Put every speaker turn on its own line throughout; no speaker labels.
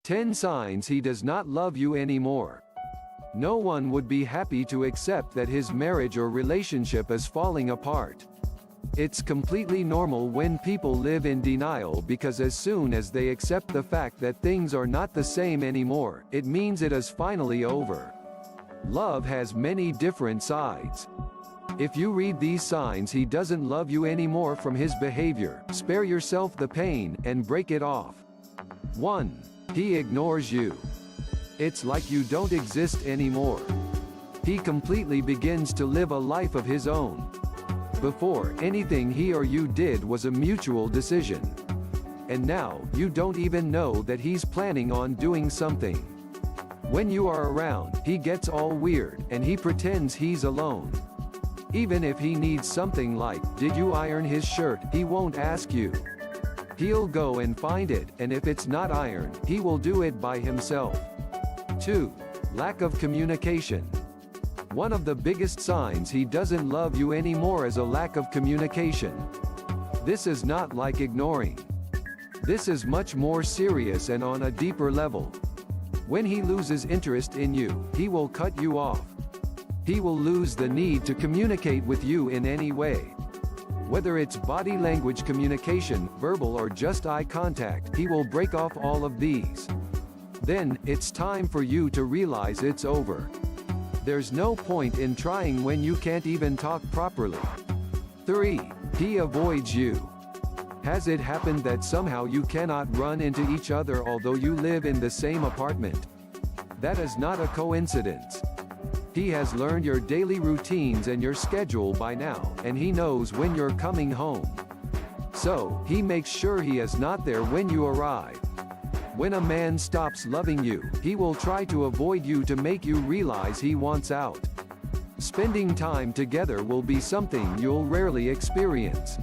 10 signs he does not love you anymore. No one would be happy to accept that his marriage or relationship is falling apart. It's completely normal when people live in denial because as soon as they accept the fact that things are not the same anymore, it means it is finally over. Love has many different sides. If you read these signs he doesn't love you anymore from his behavior, spare yourself the pain, and break it off. 1. He ignores you. It's like you don't exist anymore. He completely begins to live a life of his own. Before, anything he or you did was a mutual decision. And now, you don't even know that he's planning on doing something. When you are around, he gets all weird, and he pretends he's alone. Even if he needs something like, "Did you iron his shirt?" he won't ask you. He'll go and find it, and if it's not ironed, he will do it by himself. 2. Lack of communication. One of the biggest signs he doesn't love you anymore is a lack of communication. This is not like ignoring. This is much more serious and on a deeper level. When he loses interest in you, he will cut you off. He will lose the need to communicate with you in any way. Whether it's body language communication, verbal or just eye contact, he will break off all of these. Then, it's time for you to realize it's over. There's no point in trying when you can't even talk properly. 3. He avoids you. Has it happened that somehow you cannot run into each other although you live in the same apartment? That is not a coincidence. He has learned your daily routines and your schedule by now, and he knows when you're coming home. So, he makes sure he is not there when you arrive. When a man stops loving you, he will try to avoid you to make you realize he wants out. Spending time together will be something you'll rarely experience.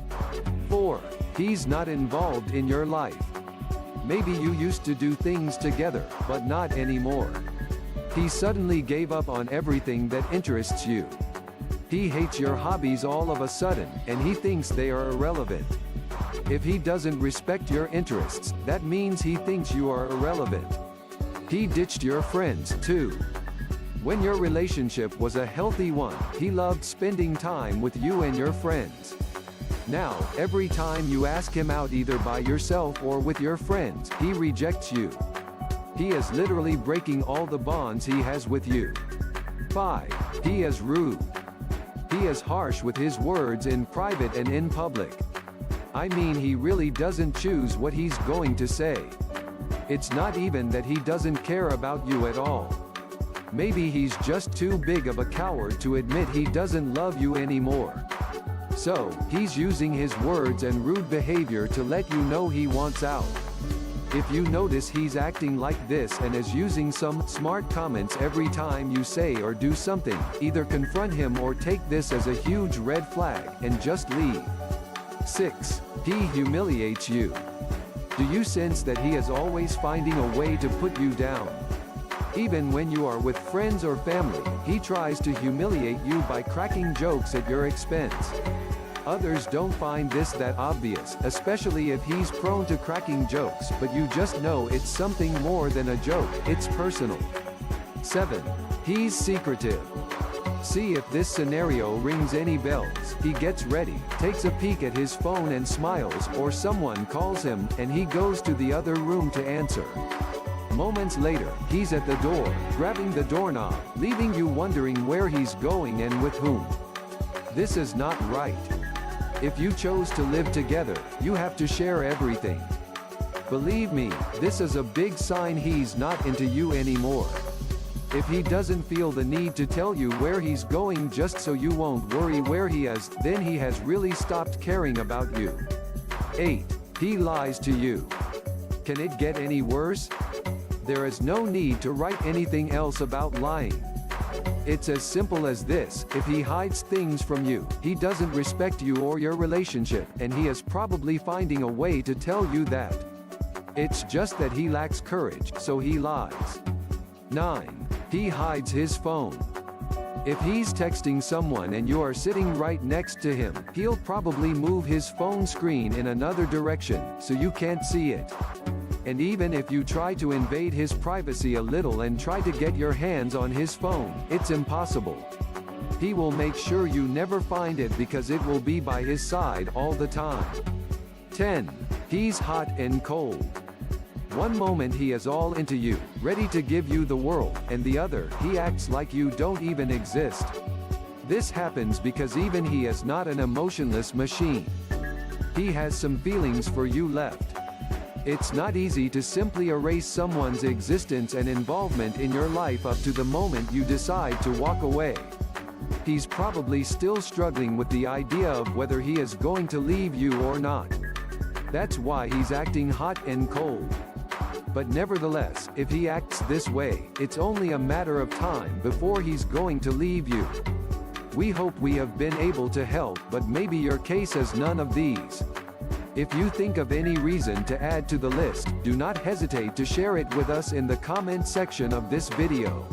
4. He's not involved in your life. Maybe you used to do things together, but not anymore. He suddenly gave up on everything that interests you. He hates your hobbies all of a sudden, and he thinks they are irrelevant. If he doesn't respect your interests, that means he thinks you are irrelevant. He ditched your friends, too. When your relationship was a healthy one, he loved spending time with you and your friends. Now, every time you ask him out either by yourself or with your friends, he rejects you. He is literally breaking all the bonds he has with you. 5. He is rude. He is harsh with his words in private and in public. I mean, he really doesn't choose what he's going to say. It's not even that he doesn't care about you at all. Maybe he's just too big of a coward to admit he doesn't love you anymore. So, he's using his words and rude behavior to let you know he wants out. If you notice he's acting like this and is using some smart comments every time you say or do something, either confront him or take this as a huge red flag, and just leave. 6. He humiliates you. Do you sense that he is always finding a way to put you down? Even when you are with friends or family, he tries to humiliate you by cracking jokes at your expense. Others don't find this that obvious, especially if he's prone to cracking jokes, but you just know it's something more than a joke, it's personal. 7. He's secretive. See if this scenario rings any bells. He gets ready, takes a peek at his phone and smiles, or someone calls him, and he goes to the other room to answer. Moments later, he's at the door, grabbing the doorknob, leaving you wondering where he's going and with whom. This is not right. If you chose to live together, you have to share everything. Believe me, this is a big sign he's not into you anymore. If he doesn't feel the need to tell you where he's going just so you won't worry where he is, then he has really stopped caring about you. 8. He lies to you. Can it get any worse? There is no need to write anything else about lying. It's as simple as this: if he hides things from you, he doesn't respect you or your relationship, and he is probably finding a way to tell you that. It's just that he lacks courage, so he lies. 9. He hides his phone. If he's texting someone and you are sitting right next to him, he'll probably move his phone screen in another direction, so you can't see it. And even if you try to invade his privacy a little and try to get your hands on his phone, it's impossible. He will make sure you never find it because it will be by his side all the time. 10. He's hot and cold. One moment he is all into you, ready to give you the world, and the other, he acts like you don't even exist. This happens because even he is not an emotionless machine. He has some feelings for you left. It's not easy to simply erase someone's existence and involvement in your life up to the moment you decide to walk away. He's probably still struggling with the idea of whether he is going to leave you or not. That's why he's acting hot and cold. But nevertheless, if he acts this way, it's only a matter of time before he's going to leave you. We hope we have been able to help, but maybe your case has none of these. If you think of any reason to add to the list, do not hesitate to share it with us in the comment section of this video.